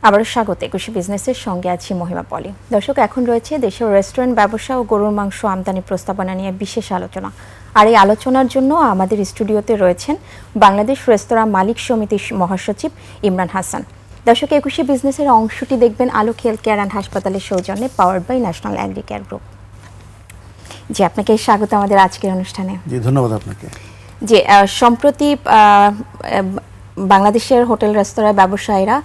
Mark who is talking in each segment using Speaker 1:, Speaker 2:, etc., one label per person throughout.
Speaker 1: আবারও স্বাগত একুশে বিজনেসের সঙ্গে আছি মহিমা পলি। দর্শক, এখন রয়েছে দেশের রেস্টুরেন্ট ব্যবসা ও গরুর মাংস আমদানি প্রস্তাবনা নিয়ে বিশেষ আলোচনা। আর এই আলোচনার জন্য আমাদের স্টুডিওতে রয়েছেন বাংলাদেশ রেস্তোরাঁ মালিক সমিতির মহাসচিব ইমরান হাসান। দর্শক, একুশে বিজনেসের অংশটি দেখবেন আলোক হেলথ কেয়ার অ্যান্ড হাসপাতালের সৌজন্যে, powered by national agri care group. জি, আপনাকে স্বাগত আমাদের আজকের অনুষ্ঠানে।
Speaker 2: জি, ধন্যবাদ আপনাকে।
Speaker 1: যে সম্প্রতি বাংলাদেশের হোটেল রেস্তোরাঁ ব্যবসায়ীরা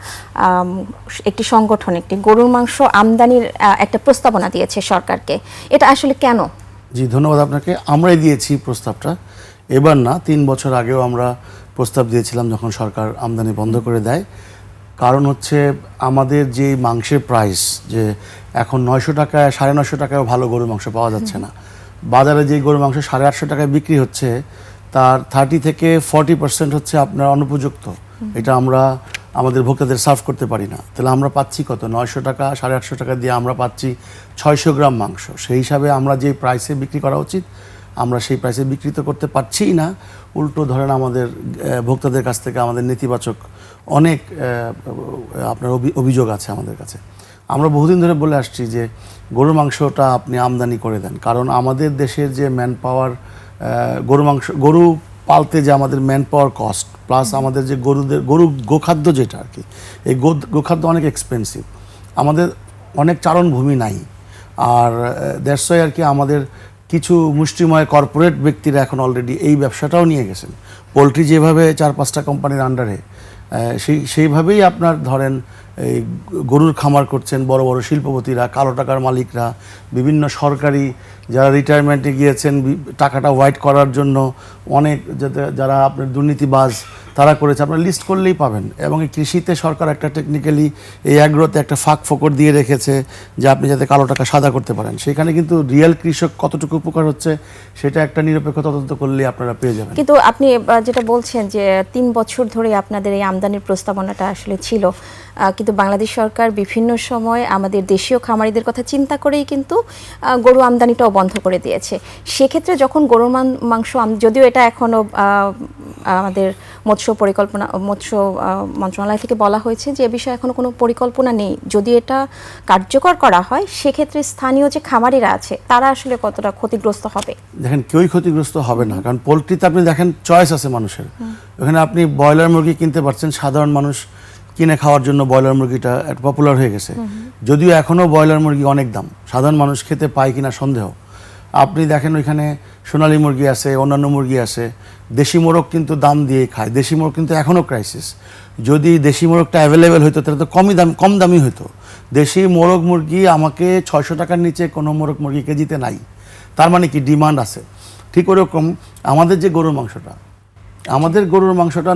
Speaker 1: একটি সংগঠন একটি গরুর মাংস আমদানির একটা প্রস্তাবনা দিয়েছে সরকারকে। এটা আসলে কেন?
Speaker 2: জি, ধন্যবাদ আপনাকে। আমরাই দিয়েছি প্রস্তাবটা, এবার না 3 বছর আগেও আমরা প্রস্তাব দিয়েছিলাম যখন সরকার আমদানি বন্ধ করে দেয়। কারণ হচ্ছে আমাদের যে মাংসের প্রাইস, যে এখন 900 টাকায় 950 টাকায়ও ভালো গরুর মাংস পাওয়া যাচ্ছে না। বাজারে যে গরুর মাংস 850 টাকায় বিক্রি হচ্ছে তার 30 থেকে 40% হচ্ছে আপনার অনুপযুক্ত। এটা আমরা আমাদের ভোক্তাদের সার্ভ করতে পারি না। তাহলে আমরা পাচ্ছি কত? 900 টাকা 850 টাকা দিয়ে আমরা পাচ্ছি 600 গ্রাম মাংস। সেই হিসাবে আমরা যে প্রাইসে বিক্রি করা উচিত আমরা সেই প্রাইসে বিক্রি তো করতে পারছিই না। উল্টো ধরেন আমাদের ভোক্তাদের কাছ থেকে আমাদের নেতিবাচক অনেক আপনার অভিযোগ আছে আমাদের কাছে। আমরা বহুদিন ধরে বলে আসছি যে গরুর মাংসটা আপনি আমদানি করে দেন, কারণ আমাদের দেশের যে ম্যান পাওয়ার, গরু পালতে যে আমাদের ম্যান পাওয়ার কস্ট প্লাস আমাদের যে গোখাদ্য যেটা আর কি, এই গোখাদ্য অনেক এক্সপেন্সিভ। আমাদের অনেক চারণভূমি নাই। আর দ্যাটস ওয়াই আর কি আমাদের কিছু মুষ্টিময় কর্পোরেট ব্যক্তিরা এখন অলরেডি এই ব্যবসাটাও নিয়ে গেছেন। পোলট্রি যেভাবে 4-5টা কোম্পানির আন্ডারে, সেইভাবেই আপনার ধরেন এই গরুর খামার করছেন বড় বড় শিল্পপতিরা, কালো টাকার মালিকরা, বিভিন্ন সরকারি যারা রিটায়ারমেন্টে গিয়েছেন টাকাটা হোয়াইট করার জন্য, অনেক যারা আপনার দুর্নীতিবাজ তারা করেছে। আপনারা লিস্ট করলেই পাবেন। এবং এই কৃষিতে সরকার একটা টেকনিক্যালি এই অ্যাগ্রোতে একটা ফাঁক ফোকর দিয়ে রেখেছে যে আপনি যাতে কালো টাকা সাদা করতে পারেন। সেখানে কিন্তু রিয়েল কৃষক কতটুকু উপকার হচ্ছে সেটা একটা নিরপেক্ষ তদন্ত করলেই আপনারা পেয়ে যাবেন।
Speaker 1: কিন্তু আপনি যেটা বলছেন যে 3 বছর ধরে আপনাদের এই আমদানির প্রস্তাবনাটা আসলে ছিল, কিন্তু বাংলাদেশ সরকার বিভিন্ন সময় আমাদের দেশীয় খামারিদের কথা চিন্তা করেই কিন্তু গরু আমদানিটাও বন্ধ করে দিয়েছে। সেক্ষেত্রে যখন গরুর মাংস, যদিও এটা এখনও আমাদের মৎস্য মন্ত্রণালয় থেকে বলা হয়েছে যে এ বিষয়ে এখনও কোনো পরিকল্পনা নেই, যদি এটা কার্যকর করা হয় সেক্ষেত্রে স্থানীয় যে খামারিরা আছে তারা আসলে কতটা ক্ষতিগ্রস্ত হবে?
Speaker 2: দেখেন, কেউই ক্ষতিগ্রস্ত হবে না, কারণ পোলট্রিতে আপনি দেখেন চয়েস আছে মানুষের। ওখানে আপনি ব্রয়লার মুরগি কিনতে পারছেন, সাধারণ মানুষ কিনে খাওয়ার জন্য ব্রয়লার মুরগিটা একটা পপুলার হয়ে গেছে। যদিও এখনও ব্রয়লার মুরগি অনেক দাম, সাধারণ মানুষ খেতে পায় কিনা সন্দেহ। আপনি দেখেন ওইখানে সোনালী মুরগি আছে, অন্যান্য মুরগি আছে। দেশি মোরগ কিন্তু দাম দিয়ে খায়, দেশি মোরগ কিন্তু এখনও ক্রাইসিস। যদি দেশি মোরগটা অ্যাভেলেবেল হতো তাহলে তো কম দামি হতো। দেশি মোরগ মুরগি আমাকে 600 টাকার নিচে কোনো মোরগ মুরগি কেজিতে নাই। তার মানে কি ডিমান্ড আছে। ঠিক ওরকম আমাদের যে গরুর মাংসটা,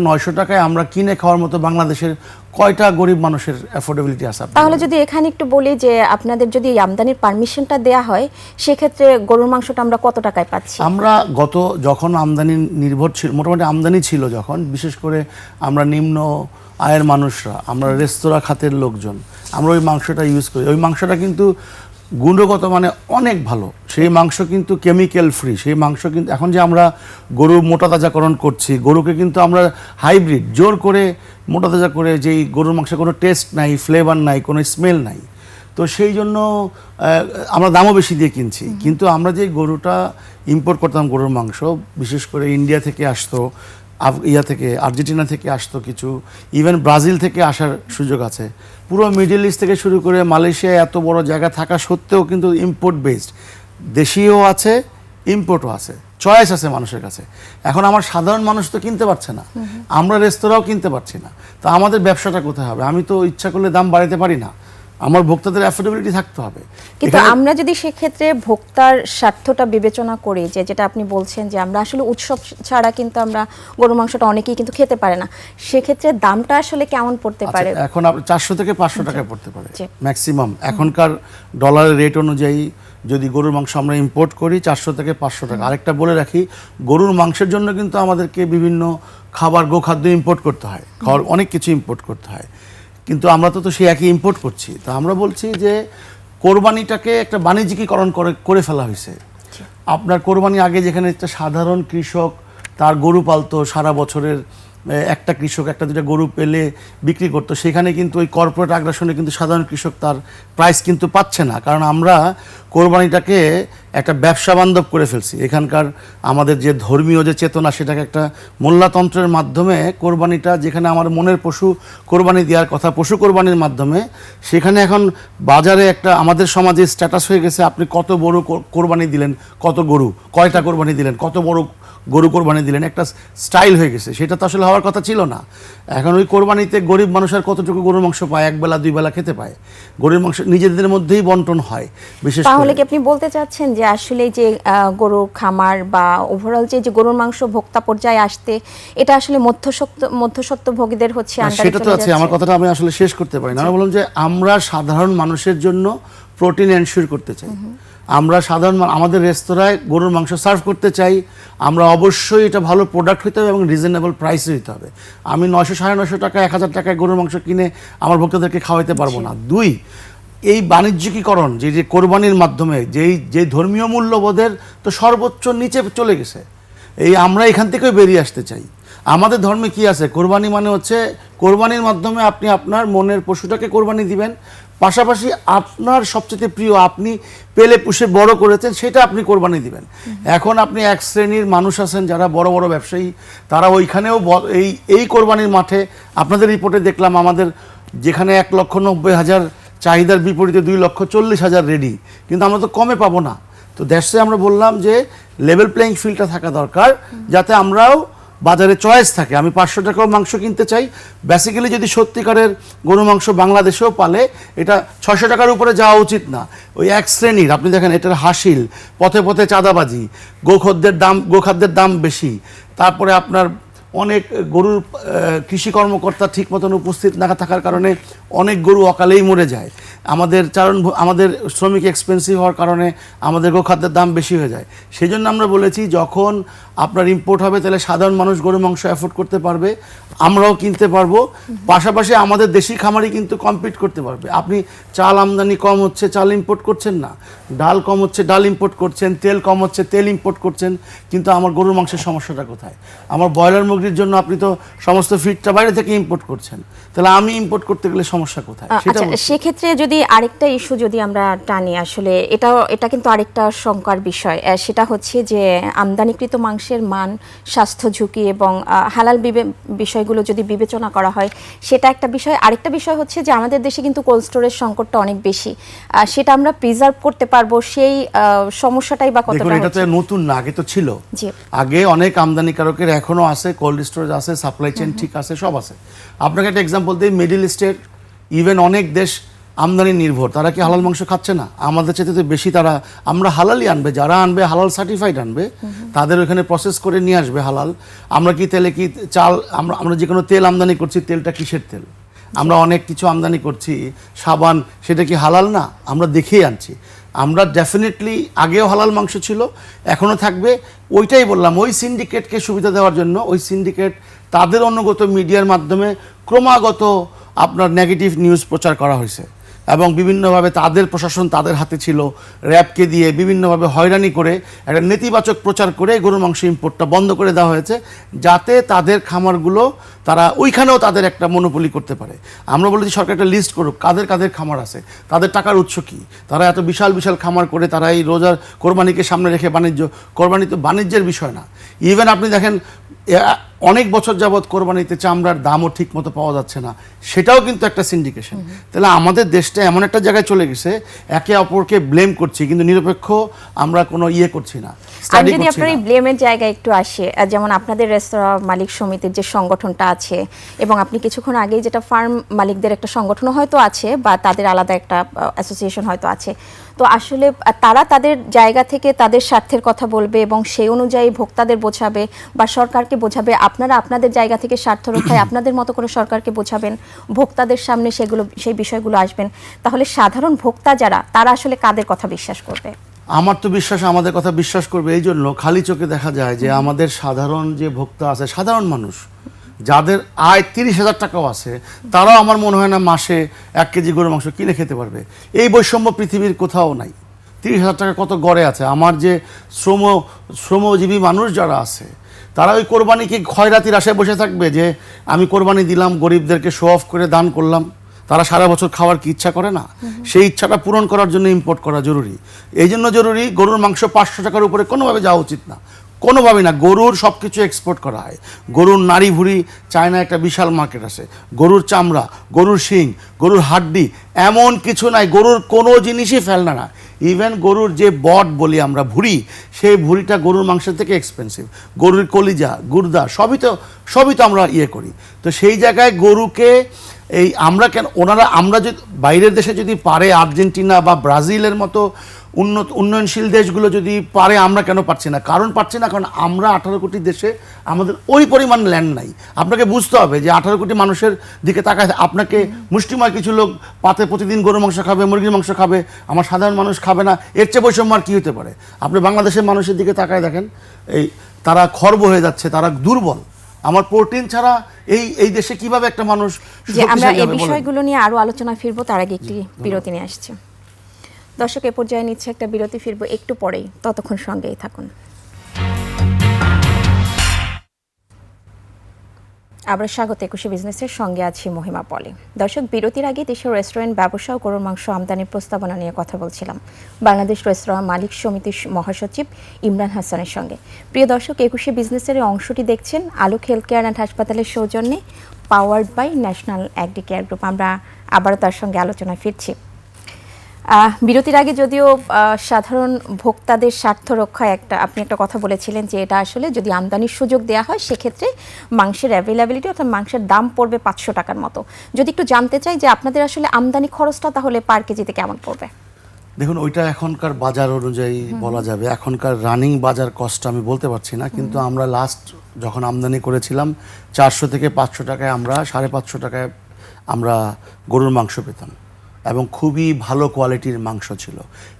Speaker 2: 900 টাকায় আমরা কিনে খাওয়ার মতো বাংলাদেশের কয়টা গরিব মানুষের অ্যাফোর্ডেবিলিটি আছে?
Speaker 1: তাহলে যদি এখানে একটু বলি যে আপনাদের যদি আমদানির পারমিশনটা দেয়া হয় সেক্ষেত্রে গরুর মাংসটা আমরা কত টাকায় পাচ্ছি?
Speaker 2: আমরা যখন আমদানি নির্ভর ছিল, মোটামুটি আমদানি ছিল যখন, বিশেষ করে আমরা নিম্ন আয়ের মানুষরা, আমরা রেস্তোরাঁ খাতের লোকজন, আমরা ওই মাংসটা ইউজ করি। ওই মাংসটা কিন্তু গুণগত মানে অনেক ভালো। সেই মাংস কিন্তু কেমিক্যাল ফ্রি। সেই মাংস কিন্তু এখন যে আমরা গরু মোটা তাজাকরণ করছি, গরুকে কিন্তু আমরা হাইব্রিড জোর করে মোটা তাজা করে, যেই গরুর মাংসে কোনো টেস্ট নাই, ফ্লেভার নাই, কোনো স্মেল নাই, তো সেই জন্য আমরা দামও বেশি দিয়ে কিনছি। কিন্তু আমরা যে গরুটা ইম্পোর্ট করতাম গরুর মাংস, বিশেষ করে ইন্ডিয়া থেকে আসতো, আর্জেন্টিনা থেকে আসতো কিছু, ইভেন ব্রাজিল থেকে আসার সুযোগ আছে। পুরো মিডল ইস্ট থেকে শুরু করে মালয়েশিয়ায় এত বড় জায়গা থাকা সত্ত্বেও কিন্তু ইম্পোর্ট বেসড, দেশীয় আছে, ইম্পোর্টও আছে, চয়েস আছে মানুষের কাছে। এখন আমার সাধারণ মানুষ তো কিনতে পারছে না, আমরা রেস্তোরাঁও কিনতে পারছি না, তা আমাদের ব্যবসাটা কোথায় হবে? আমি তো ইচ্ছা করলে দাম বাড়াতে পারি না, আমার ভোক্তাদের অ্যাফোর্ডেবিলিটি থাকতে হবে।
Speaker 1: কিন্তু আমরা যদি সেক্ষেত্রে ভোক্তার স্বার্থটা বিবেচনা করি, যেটা আপনি বলছেন যে আমরা আসলে উৎসব ছাড়া কিন্তু আমরা গরু মাংসটা অনেকেই কিন্তু খেতে পারে না, সেক্ষেত্রে দামটা আসলে কেমন পড়তে পারে?
Speaker 2: এখন 400 থেকে 500 টাকায় পড়তে পারে ম্যাক্সিমাম। এখনকার ডলারের রেট অনুযায়ী যদি গরুর মাংস আমরা ইম্পোর্ট করি 400 থেকে 500 টাকা। আরেকটা বলে রাখি, গরুর মাংসের জন্য কিন্তু আমাদেরকে বিভিন্ন খাবার, গোখাদ্য ইম্পোর্ট করতে হয়, অনেক কিছু ইম্পোর্ট করতে হয়। কিন্তু আমরা তো সেই একই ইম্পোর্ট করছি। তো আমরা বলছি যে কোরবানিটাকে একটা বাণিজ্যিকীকরণ করে ফেলা হয়েছে। আপনার কোরবানি আগে যেখানে একটা সাধারণ কৃষক তার গরু পালতো, সারা বছরের একটা কৃষক একটা দুটা গরু পেলে বিক্রি করতো, সেখানে কিন্তু ওই কর্পোরেট আগ্রাসনে কিন্তু সাধারণ কৃষক তার প্রাইস কিন্তু পাচ্ছে না, কারণ আমরা কোরবানিটাকে একটা ব্যবসা বান্ধব করে ফেলছি। এখানকার আমাদের যে ধর্মীয় যে চেতনা, সেটাকে একটা মোল্লাতন্ত্রের মাধ্যমে কোরবানিটা, যেখানে আমার মনের পশু কোরবানি দেওয়ার কথা পশু কোরবানির মাধ্যমে, সেখানে এখন বাজারে একটা আমাদের সমাজে স্ট্যাটাস হয়ে গেছে, আপনি কত বড় কোরবানি দিলেন, কত গরু, কয়টা কোরবানি দিলেন, কত বড় গরু কোরবানি দিলেন, একটা স্টাইল হয়ে গেছে। সেটা তো আসলে হওয়ার কথা ছিল না। এখন ওই কোরবানিতে গরিব মানুষ আর কতটুকু গরুর মাংস পায়, একবেলা দুই বেলা খেতে পায়, গরুর মাংস নিজেদের মধ্যেই বন্টন হয় বিশেষ করে।
Speaker 1: তাহলে কি আপনি বলতে চাচ্ছেন যে আসলে যে গরুর খামার বা ওভারঅল যে গরুর মাংস ভোক্তা পর্যায়ে আসতে, এটা আসলে মধ্যস্বত্বভোগীদের হচ্ছে আন্ডারে
Speaker 2: সেটা তো আছে। আমার কথাটা আমি আসলে শেষ করতে পারি না। আমি বললাম যে আমরা সাধারণ মানুষের জন্য প্রোটিন এনশিওর করতে চাই। আমরা সাধারণ আমাদের রেস্তোরাঁয় গরুর মাংস সার্ভ করতে চাই, আমরা অবশ্যই এটা ভালো প্রোডাক্ট হতে হবে এবং রিজনেবল প্রাইসে হতে হবে। আমি 900 950 টাকা 1000 টাকায় গরুর মাংস কিনে আমার ভক্তদেরকে খাওয়াইতে পারবো না। দুই, এই বাণিজ্যিকীকরণ যে কোরবানির মাধ্যমে যে ধর্মীয় মূল্যবোধের তো সর্বোচ্চ নিচে চলে গেছে, আমরা এখান থেকেই বেরিয়ে আসতে চাই। আমাদের ধর্মে কি আছে? কোরবানি মানে হচ্ছে কোরবানির মাধ্যমে আপনি আপনার মনের পশুটাকে কোরবানি দিবেন, পাশাপাশি আপনার সবচেয়ে প্রিয়, আপনি পেলে পুষে বড় করেছেন, সেটা আপনি কোরবানি দিবেন। এখন আপনি এক শ্রেণীর মানুষ আছেন যারা বড় বড় ব্যবসায়ী, তারা ওইখানেও এই কোরবানির মাঠে, আপনাদের রিপোর্টে দেখলাম আমাদের যেখানে 1,90,000 চাহিদার বিপরীতে 2,40,000 রেডি, কিন্তু আমরা তো কমে পাবো না। তো দেশে আমরা বললাম যে লেভেল প্লেইং ফিল্ডটা থাকা দরকার, যাতে আমরাও বাজারে চয়েস থাকে। আমি 500 টাকাও মাংস কিনতে চাই, বেসিক্যালি যদি সত্যিকারের গরু মাংস বাংলাদেশেও পালে, এটা 600 টাকার উপরে যাওয়া উচিত না। ওই এক শ্রেণীর, আপনি দেখেন এটার হাসিল, পথে পথে চাঁদাবাজি, গোখাদ্যের দাম বেশি, তারপরে আপনার অনেক গরুর কৃষি কর্মকর্তা ঠিক মতন উপস্থিত না থাকার কারণে অনেক গরু অকালেই মরে যায়। আমাদের শ্রমিক এক্সপেন্সিভ হওয়ার কারণে আমাদের গোখাদ্যের দাম বেশি হয়ে যায়। সেই জন্য আমরা বলেছি যখন আপনার ইম্পোর্ট হবে, তাহলে সাধারণ মানুষ গরু মাংস অ্যাফোর্ড করতে পারবে, আমরাও কিনতে পারবো, পাশাপাশি আমাদের দেশি খামারই কিন্তু কম্পিট করতে পারবে। আপনি চাল আমদানি কম হচ্ছে, চাল ইম্পোর্ট করছেন না, ডাল কম হচ্ছে, ডাল ইম্পোর্ট করছেন, তেল কম হচ্ছে, তেল ইম্পোর্ট করছেন, কিন্তু আমার গরুর মাংসের সমস্যাটা কোথায়? আমার ব্রয়লার মুরগির জন্য আপনি তো সমস্ত ফিডটা বাইরে থেকে ইম্পোর্ট করছেন, তাহলে আমি ইম্পোর্ট করতে গেলে সমস্যা কোথায়? সেটা
Speaker 1: সেক্ষেত্রে যদি আরেকটা ইস্যু যদি আমরা টানি, আসলে এটা কিন্তু আরেকটা শঙ্কার বিষয়, সেটা হচ্ছে যে আমদানিকৃত মাংসের মান, স্বাস্থ্য ঝুঁকি এবং হালাল বিষয়গুলো যদি বিবেচনা করা হয়, সেটা একটা বিষয়। আরেকটা বিষয় হচ্ছে যে আমাদের দেশে কিন্তু কোল্ড স্টোরেজ সংকটটা অনেক বেশি, সেটা আমরা প্রিজার্ভ করতে পারবো, সেই সমস্যাটাই বা কতটা?
Speaker 2: এটা তো নতুন না, আগে তো ছিল। আগে অনেক আমদানিকারকের এখনো আছে, কোল্ড স্টোরেজ আছে, সাপ্লাই চেইন ঠিক আছে, সব আছে। আপনাকে একটা এক্সাম্পল দিই, মিডল ইস্টের ইভেন অনেক দেশ আমদানি নির্ভর, তারা কি হালাল মাংস খাচ্ছে না? আমাদের চাইতে তো বেশি তারা, আমরা হালালই আনবে, যারা আনবে হালাল সার্টিফাইড আনবে, তাদের ওখানে প্রসেস করে নিয়ে আসবে হালাল। আমরা কি তেলে কি চাল, আমরা যে কোনো তেল আমদানি করছি, তেলটা কিসের তেল? আমরা অনেক কিছু আমদানি করছি, সাবান, সেটা কি হালাল না? আমরা দেখেই আনছি। আমরা ডেফিনেটলি আগেও হালাল মাংস ছিল, এখনও থাকবে। ওইটাই বললাম, ওই সিন্ডিকেটকে সুবিধা দেওয়ার জন্য ওই সিন্ডিকেট তাদের অনুগত মিডিয়ার মাধ্যমে ক্রমাগত আপনার নেগেটিভ নিউজ প্রচার করা হয়েছে, এবং বিভিন্নভাবে তাদের প্রশাসন তাদের হাতে ছিল, র্যাবকে দিয়ে বিভিন্নভাবে হয়রানি করে একটা নেতিবাচক প্রচার করে গরুর মাংস ইম্পোর্টটা বন্ধ করে দেওয়া হয়েছে, যাতে তাদের খামারগুলো তারা ওইখানেও তাদের একটা মনোপলি করতে পারে। আমরা বলেছি সরকার একটা লিস্ট করুক কাদের কাদের খামার আছে, তাদের টাকার উৎস কী, তারা এত বিশাল বিশাল খামার করে তারা এই রোজার কোরবানিকে সামনে রেখে কোরবানি তো বাণিজ্যের বিষয় না। ইভেন আপনি দেখেন অনেক বছর যাবৎ কোরবানিতে চামড়ার দামও ঠিক মতো পাওয়া যাচ্ছে না, সেটাও কিন্তু একটা সিন্ডিকেশন। তাহলে আমাদের দেশটা এমন একটা জায়গায় চলে গেছে, একে অপরকে ব্লেম করছি, কিন্তু নিরপেক্ষ আমরা কোনো করছি না।
Speaker 1: আমি যদি আপনার এই ব্লেমের জায়গায় একটু আসি, যেমন আপনাদের রেস্তোরাঁ মালিক সমিতির যে সংগঠনটা আছে, এবং আপনি কিছুক্ষণ আগেই যেটা ফার্ম মালিকদের একটা সংগঠন হয়তো আছে, বা তাদের আলাদা একটা অ্যাসোসিয়েশন হয়তো আছে, তো আসলে তারা তাদের জায়গা থেকে তাদের স্বার্থের কথা বলবে এবং সেই অনুযায়ী ভোক্তাদের বোঝাবে বা সরকারকে বোঝাবে। আপনারা আপনাদের জায়গা থেকে স্বার্থ রক্ষায় আপনাদের মতো করে সরকারকে বোঝাবেন, ভোক্তাদের সামনে সেই বিষয়গুলো আসবেন। তাহলে সাধারণ ভোক্তা যারা, তারা আসলে কাদের কথা বিশ্বাস করবে?
Speaker 2: আমার তো বিশ্বাস আমাদের কথা বিশ্বাস করবে। এই জন্য খালি চোখে দেখা যায় যে আমাদের সাধারণ যে ভোক্তা আছে, সাধারণ মানুষ যাদের আয় 30,000 টাকাও আছে, তারাও আমার মনে হয় না মাসে 1 কেজি গরুর মাংস কিনে খেতে পারবে। এই বৈষম্য পৃথিবীর কোথাও নাই। 30,000 টাকা কত গড়ে আছে। আমার যে শ্রমজীবী মানুষ যারা আছে, তারা ওই কোরবানিকে ক্ষয়রাতির আশায় বসে থাকবে যে আমি কোরবানি দিলাম, গরিবদেরকে শো অফ করে দান করলাম। তারা সারা বছর খাওয়ার কি ইচ্ছা করে না? সেই ইচ্ছাটা পূরণ করার জন্য ইম্পোর্ট করা জরুরি। এই জন্য জরুরি, গরুর মাংস 500 টাকার উপরে কোনোভাবে যাওয়া উচিত না, কোনোভাবেই না। গরুর সব কিছু এক্সপোর্ট করা হয়। গরুর নাড়ি ভুড়ি চায়না একটা বিশাল মার্কেট আছে, গরুর চামড়া, গরুর শিং, গরুর হাড্ডি, এমন কিছু নাই গরুর কোনো জিনিসই ফেলনা না। ইভেন গরুর যে বট বলি আমরা, ভুঁড়ি, সেই ভুঁড়িটা গরুর মাংসের থেকে এক্সপেন্সিভ। গরুর কলিজা, গুর্দা সবই তো আমরা ইয়ে করি। তো সেই জায়গায় গরুকে এই আমরা কেন আমরা যদি বাইরের দেশে যদি পারে, আর্জেন্টিনা বা ব্রাজিলের মতো উন্নয়নশীল দেশগুলো যদি পারে, আমরা কেন পারছি না? কারণ পারছি না, কারণ আমরা 18 কোটি দেশে আমাদের ওই পরিমাণ ল্যান্ড নাই। আপনাকে বুঝতে হবে যে 18 কোটি মানুষের দিকে তাকায় আপনাকে মুষ্টিময় কিছু লোক পাতে প্রতিদিন গরুর মাংস খাবে, মুরগির মাংস খাবে, আমার সাধারণ মানুষ খাবে না। এর চেয়ে বৈষম্য আর কী হতে পারে? আপনি বাংলাদেশের মানুষের দিকে তাকায় দেখেন, তারা খর্ব হয়ে যাচ্ছে, তারা দুর্বল। আমার প্রোটিন ছাড়া এই দেশে কিভাবে একটা মানুষ
Speaker 1: আমরা এই বিষয়গুলো নিয়ে আরো আলোচনা ফিরবো, তার আগে একটি বিরতি নিয়ে আসছে। দর্শক, এ পর্যায়ে নিচ্ছে একটা বিরতি, ফিরবো একটু পরেই, ততক্ষণ সঙ্গেই থাকুন। আবার স্বাগত 21 বিজনেসের সঙ্গে আছি মহিমা পলি। দর্শক, বিরতির আগে দেশের রেস্টুরেন্ট ব্যবসা ও গরুর মাংস আমদানির প্রস্তাবনা নিয়ে কথা বলছিলাম বাংলাদেশ রেস্তোরাঁ মালিক সমিতির মহাসচিব ইমরান হাসানের সঙ্গে। প্রিয় দর্শক, 21 বিজনেসের এই অংশটি দেখছেন আলোক হেলথ কেয়ার অ্যান্ড হাসপাতালের সৌজন্যে, powered by national agri care group. আমরা আবারও তার সঙ্গে আলোচনায় ফিরছি। বিরতির আগে যদিও সাধারণ ভোক্তাদের স্বার্থ রক্ষায় আপনি একটা কথা বলেছিলেন যে এটা আসলে যদি আমদানির সুযোগ দেওয়া হয় সেক্ষেত্রে মাংসের অ্যাভেলেবিলিটি অর্থাৎ মাংসের দাম পড়বে 500 টাকার মতো। যদি একটু জানতে চাই যে আপনাদের আসলে আমদানি খরচটা তাহলে পার কেজিতে কেমন পড়বে?
Speaker 2: দেখুন, ওইটা এখনকার বাজার অনুযায়ী বলা যাবে। এখনকার রানিং বাজার কষ্ট আমি বলতে পারছি না, কিন্তু আমরা লাস্ট যখন আমদানি করেছিলাম 400 থেকে 500 টাকায়, আমরা 550 টাকায় আমরা গরুর মাংস পেতাম এবং খুবই ভালো কোয়ালিটির মাংস ছিল।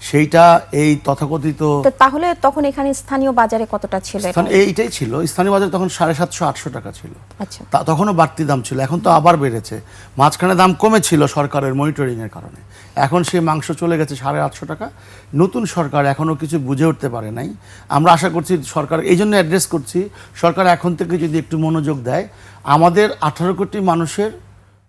Speaker 2: সেইটা এই তথাকথিত,
Speaker 1: তাহলে তখন এখানে স্থানীয় বাজারে কতটা ছিল?
Speaker 2: এইটাই ছিল স্থানীয় বাজার, তখন 750-800 টাকা ছিল।
Speaker 1: আচ্ছা,
Speaker 2: তখনও বাড়তি দাম ছিল, এখন তো আবার বেড়েছে। মাঝখানে দাম কমেছিল সরকারের মনিটরিংয়ের কারণে, এখন সেই মাংস চলে গেছে 850 টাকা। নতুন সরকার এখনও কিছু বুঝে উঠতে পারে নাই। আমরা আশা করছি সরকার, এই জন্য অ্যাড্রেস করছি, সরকার এখন থেকে যদি একটু মনোযোগ দেয়, আমাদের 18 কোটি মানুষের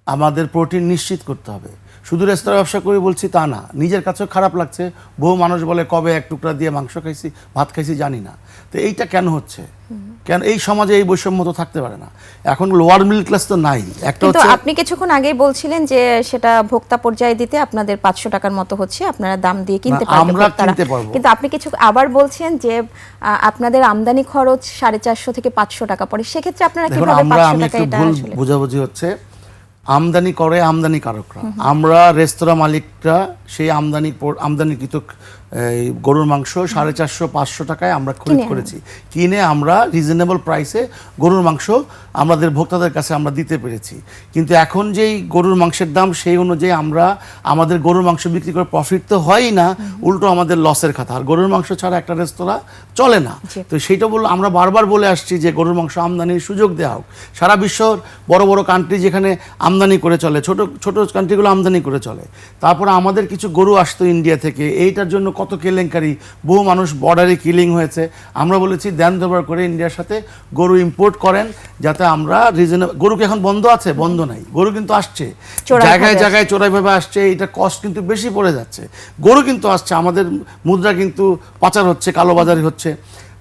Speaker 2: আমাদের প্রোটিন নিশ্চিত করতে হবে। শুধু রেস্তোরাঁ ব্যবসা করে বলছি তা না, নিজের কাছেও খারাপ লাগছে। বহু মানুষ বলে কবে এক টুকরা দিয়ে মাংস খাইছি, ভাত খাইছি জানি না। তো এইটা কেন হচ্ছে? কেন এই সমাজে এই বৈষম্য তো থাকতে পারে না। এখন লোয়ার মিডল ক্লাস তো নাই। একটা হচ্ছে,
Speaker 1: আপনি কিছুক্ষণ আগেই বলছিলেন যে সেটা ভোক্তা পর্যায়ে দিতে আপনাদের 500 টাকার মতো হচ্ছে, আপনারা দাম দিয়ে কিনতে পারবেন,
Speaker 2: আমরা কিনতে পারবো।
Speaker 1: কিন্তু আপনি কিছু আবার বলছেন যে আপনাদের আমদানি খরচ 450 থেকে 500 টাকা পড়ে। সেক্ষেত্রে আপনারা কিভাবে 500 টাকা? এটা আসলে
Speaker 2: বুঝাবুঝি হচ্ছে, আমদানি করে আমদানিকারকরা, আমরা রেস্তোরাঁ মালিকরা সেই আমদানিকৃত গরুর মাংস 450-500 টাকায় আমরা খরিদ করেছি, কিনে আমরা রিজনেবল প্রাইসে গরুর মাংস আমাদের ভোক্তাদের কাছে আমরা দিতে পেরেছি। কিন্তু এখন যেই গরুর মাংসের দাম, সেই অনুযায়ী আমাদের গরুর মাংস বিক্রি করে প্রফিট তো হয়ই না, উল্টো আমাদের লসের খাতা। আর গরুর মাংস ছাড়া একটা রেস্তোরাঁ চলে না। তো সেইটা আমরা বারবার বলে আসছি যে গরুর মাংস আমদানির সুযোগ দেওয়া হোক। সারা বিশ্বর বড় বড় কান্ট্রি যেখানে আমদানি করে চলে, ছোট ছোট কান্ট্রিগুলো আমদানি করে চলে। তারপরে আমাদের কিছু গরু আসতো ইন্ডিয়া থেকে, এইটার জন্য কত কেলেঙ্কারি, বহু মানুষ বর্ডারে কিলিং হয়েছে। আমরা বলেছি দেন দরবার করে ইন্ডিয়ার সাথে গরু ইম্পোর্ট করেন, যাতে আমরা রিজনেবল। গরুকে এখন বন্ধ আছে? বন্ধ নাই, গরু কিন্তু আসছে, জায়গায় জায়গায় চোরাইভাবে আসছে। এটা কস্ট কিন্তু বেশি পড়ে যাচ্ছে। গরু কিন্তু আসছে, আমাদের মুদ্রা কিন্তু পাচার হচ্ছে, কালোবাজারি হচ্ছে।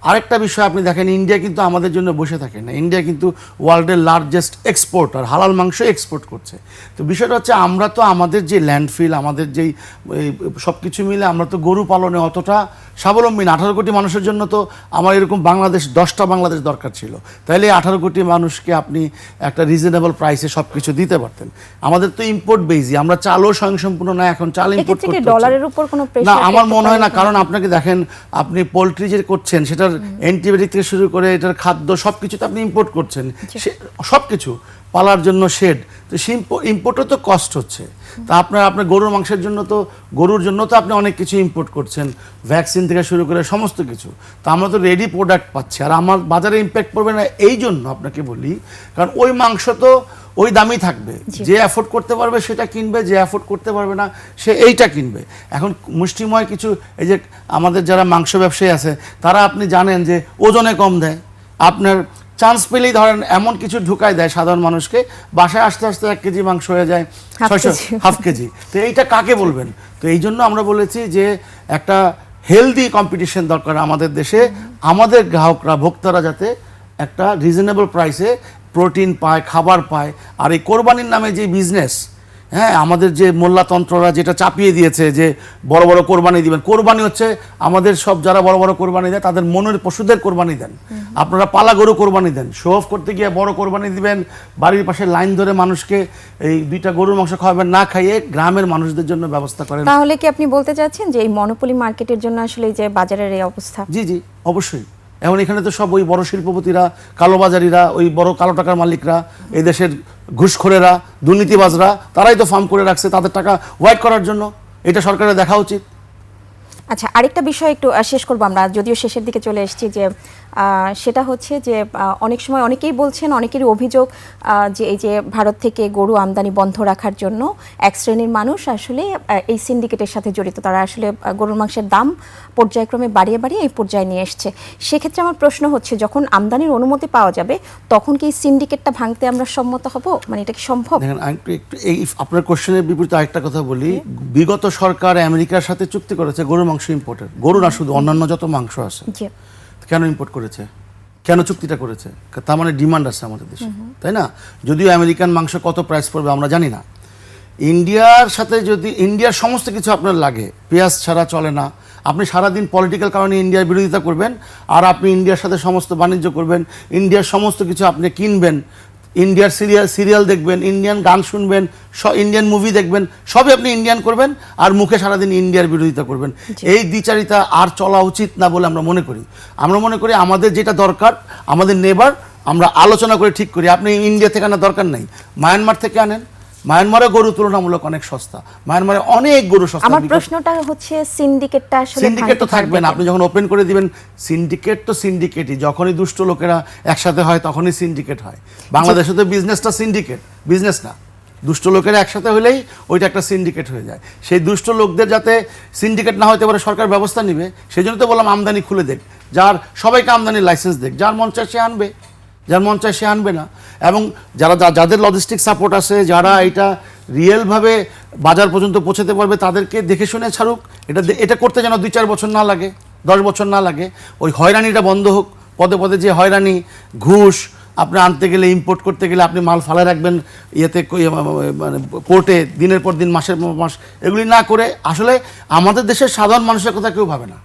Speaker 2: আরেকটা বিষয় আপনি দেখেন, ইন্ডিয়া কিন্তু আমাদের জন্য বসে থাকে না। ইন্ডিয়া কিন্তু ওয়ার্ল্ডের লার্জেস্ট এক্সপোর্টার, হালাল মাংস এক্সপোর্ট করছে। তো বিষয়টা হচ্ছে, আমরা তো আমাদের যে ল্যান্ডফিল, আমাদের যেই সব কিছু মিলে আমরা তো গরু পালনে অতটা স্বাবলম্বী না। 18 কোটি মানুষের জন্য তো আমার এরকম 10টা বাংলাদেশ দরকার ছিল, তাইলে 18 কোটি মানুষকে আপনি একটা রিজনেবল প্রাইসে সব কিছু দিতে পারতেন। আমাদের তো ইম্পোর্ট বেইজি, আমরা চালও স্বয়ংসম্পূর্ণ না, এখন চাল ইম্পোর্ট করতে হচ্ছে।
Speaker 1: ডলারের উপর কোনো প্রেসার
Speaker 2: না, আমার মনে হয় না। কারণ আপনাকে দেখেন, আপনি পোলট্রি যে করছেন, সেটার অ্যান্টিবায়োটিক থেকে শুরু করে এটার খাদ্য সব কিছু তো আপনি ইম্পোর্ট করছেন, সব কিছু পালার জন্য শেড, তো সেই ইম্পোর্টও তো কস্ট হচ্ছে। তা আপনার গরুর মাংসের জন্য তো, গরুর জন্য তো আপনি অনেক কিছু ইম্পোর্ট করছেন, ভ্যাকসিন থেকে শুরু করে সমস্ত কিছু। তো আমরা তো রেডি প্রোডাক্ট পাচ্ছি, আর আমার বাজারে ইম্প্যাক্ট পড়বে না। এই জন্য আপনাকে বলি, কারণ ওই মাংস তো ওই দামই থাকবে। যে অ্যাফোর্ড করতে পারবে সেটা কিনবে, যে অ্যাফোর্ড করতে পারবে না সে এইটা কিনবে। এখন মুষ্টিময় কিছু, এই যে আমাদের যারা মাংস ব্যবসায়ী আছে, তারা আপনি জানেন যে ওজনে কম দেয়, আপনার চান্স পেলেই ধরেন এমন কিছু ঢুকায় দেয় সাধারণ মানুষকে, বাসায় আসতে আসতে 1 কেজি মাংস হয়ে যায় হাফ কেজি। তো এইটা কাকে বলবেন? তো এই জন্য আমরা বলেছি যে একটা হেলদি কম্পিটিশন দরকার আমাদের দেশে, আমাদের গ্রাহকরা ভোক্তারা যাতে একটা রিজনেবল প্রাইসে প্রোটিন পায়, খাবার পায়। আর এই কোরবানির নামে যে বিজনেস, হ্যাঁ, আমাদের যে মোল্লাতন্ত্ররা যেটা চাপিয়ে দিয়েছে যে বড় বড় কোরবানি দিবেন, কোরবানি হচ্ছে আমাদের সব যারা বড় বড় কোরবানি দেয় তাদের মনের পশুদের কোরবানি দেন, আপনারা পালা গরু কোরবানি দেন। শো অফ করতে গিয়ে বড় কোরবানি দিবেন, বাড়ির পাশে লাইন ধরে মানুষকে এই 2টা গরুর মাংস খাওয়াবেন, না খাইয়ে গ্রামের মানুষদের জন্য ব্যবস্থা করেন।
Speaker 1: তাহলে কি আপনি বলতে চাচ্ছেন যে এই মনোপলি মার্কেটের জন্য আসলে এই যে বাজারের এই অবস্থা?
Speaker 2: জি জি, অবশ্যই। এখন এখানে তো সব ওই বড় শিল্পপতিরা, কালোবাজারিরা, ওই বড় কালো টাকার মালিকরা, এই দেশের ঘুষখোরেরা, দুর্নীতিবাজরা, তারাই তো ফার্ম করে রাখছে তাদের টাকা হোয়াইট করার জন্য। এটা সরকারের দেখা উচিত।
Speaker 1: আচ্ছা, আরেকটা বিষয় একটু শেষ করবো আমরা, যদিও শেষের দিকে চলে এসেছি, যে সেটা হচ্ছে যে অনেক সময় অনেকেই বলছেন, অনেকেরই অভিযোগ যে এই যে ভারত থেকে গরু আমদানি বন্ধ রাখার জন্য এক শ্রেণীর মানুষ আসলে এই সিন্ডিকেটের সাথে জড়িত, তারা আসলে গরুর মাংসের দাম পর্যায়ক্রমে বাড়িয়ে বাড়িয়ে এই পর্যায়ে নিয়ে এসছে। সেক্ষেত্রে আমার প্রশ্ন হচ্ছে, যখন আমদানির অনুমতি পাওয়া যাবে তখন কি এই সিন্ডিকেটটা ভাঙতে আমরা সম্মত হব? মানে এটা কি সম্ভব?
Speaker 2: দেখেন, একটু এই আপনার কোশ্চেনের বিপরীতে আরেকটা কথা বলি। বিগত সরকার আমেরিকার সাথে চুক্তি করেছে গরুর মাংস ইম্পোর্টের, গরু না শুধু অন্যান্য যত মাংস আছে।
Speaker 1: জি।
Speaker 2: কেন ইম্পোর্ট করেছে? কেন চুক্তিটা করেছে? তার মানে ডিমান্ড আছে আমাদের দেশে, তাই না? যদিও আমেরিকান মাংস কত প্রাইস পড়বে আমরা জানি না। ইন্ডিয়ার সাথে যদি ইন্ডিয়ার সমস্ত কিছু আপনার লাগে, পেঁয়াজ ছাড়া চলে না। আপনি সারাদিন পলিটিক্যাল কারণে ইন্ডিয়ার বিরোধিতা করবেন, আর আপনি ইন্ডিয়ার সাথে সমস্ত বাণিজ্য করবেন, ইন্ডিয়ার সমস্ত কিছু আপনি কিনবেন, ইন্ডিয়ার সিরিয়াল দেখবেন, ইন্ডিয়ান গান শুনবেন, ইন্ডিয়ান মুভি দেখবেন, সবই আপনি ইন্ডিয়ান করবেন, আর মুখে সারাদিন ইন্ডিয়ার বিরোধিতা করবেন। এই দ্বিচারিতা আর চলা উচিত না বলে আমরা মনে করি। আমরা মনে করি আমাদের যেটা দরকার, আমাদের নেবার আমরা আলোচনা করে ঠিক করি। আপনি ইন্ডিয়া থেকে আনার দরকার নেই, মায়ানমার থেকে আনেন। মায়ানমারে গরু তুলনামূলক অনেক সস্তা, মায়ানমারে অনেক গরু সস্তা।
Speaker 1: আমার প্রশ্নটা হচ্ছে সিন্ডিকেটটা আসলে
Speaker 2: সিন্ডিকেট তো থাকবে না, আপনি যখন ওপেন করে দিবেন। সিন্ডিকেট তো সিন্ডিকেটই, যখনই দুষ্ট লোকেরা একসাথে হয় তখনই সিন্ডিকেট হয়। বাংলাদেশে তো বিজনেসটা সিন্ডিকেট, বিজনেস না। দুষ্ট লোকেরা একসাথে হলেই ওইটা একটা সিন্ডিকেট হয়ে যায়। সেই দুষ্ট লোকদের যাতে সিন্ডিকেট না হতে পারে সরকার ব্যবস্থা নেবে। সেই জন্য তো বললাম আমদানি খুলে দেখ, যার সবাইকে আমদানির লাইসেন্স দেখ, যার মন চায় সে আনবে, যার মন চায় সে আনবে না। এবং যাদের লজিস্টিক সাপোর্ট আছে, যারা এটা রিয়েলভাবে বাজার পর্যন্ত পৌঁছাতে পারবে, তাদেরকে দেখে শুনে ছাড়ুক। এটা করতে যেন 2-4 বছর না লাগে, 10 বছর না লাগে। ওই হয়রানিটা বন্ধ হোক, পদে পদে যে হয়রানি, ঘুষ, আপনি আনতে গেলে, ইম্পোর্ট করতে গেলে আপনি মাল ফালায় রাখবেন ইয়েতে, মানে পোর্টে, দিনের পর দিন, মাসের পর মাস, এগুলি না করে আসলে আমাদের দেশের সাধারণ মানুষের কথা কেউ ভাবে না,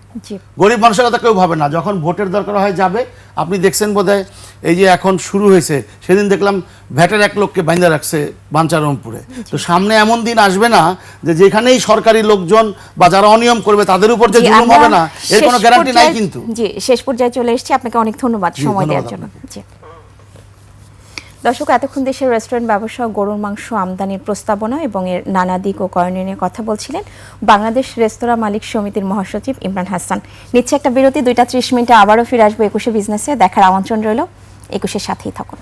Speaker 2: গরিব মানুষের কথা কেউ ভাবে না। যখন ভোটের দরকার হয় যাবে, আপনি দেখছেন বোধহয় এই যে এখন শুরু হয়েছে, সেদিন দেখলাম ভ্যাটের 1 লোককে বাইন্দা রাখছে বাঞ্চারামপুরে। তো সামনে এমন দিন আসবে না যে যেখানেই সরকারি লোকজন বা যারা অনিয়ম করবে তাদের উপর যে জুলুম হবে না, এর কোনো গ্যারান্টি নাই কিন্তু।
Speaker 1: জি, শেষ পর্যায়ে চলে এসেছি, আপনাকে অনেক ধন্যবাদ সময় দেওয়ার জন্য। জি দর্শক, এতক্ষণ দেশের রেস্টুরেন্ট ব্যবসা গরুর মাংস আমদানির প্রস্তাবনা এবং এর নানা দিক ও করণীয় নিয়ে কথা বলছিলেন বাংলাদেশ রেস্তোরাঁ মালিক সমিতির মহাসচিব ইমরান হাসান। নিচ্ছে একটা বিরতি, 2টা 30 মিনিটে আবারও ফিরে আসবো 21শে বিজনেসে। দেখার আমন্ত্রণ রইল, 21-এর সাথেই থাকুন।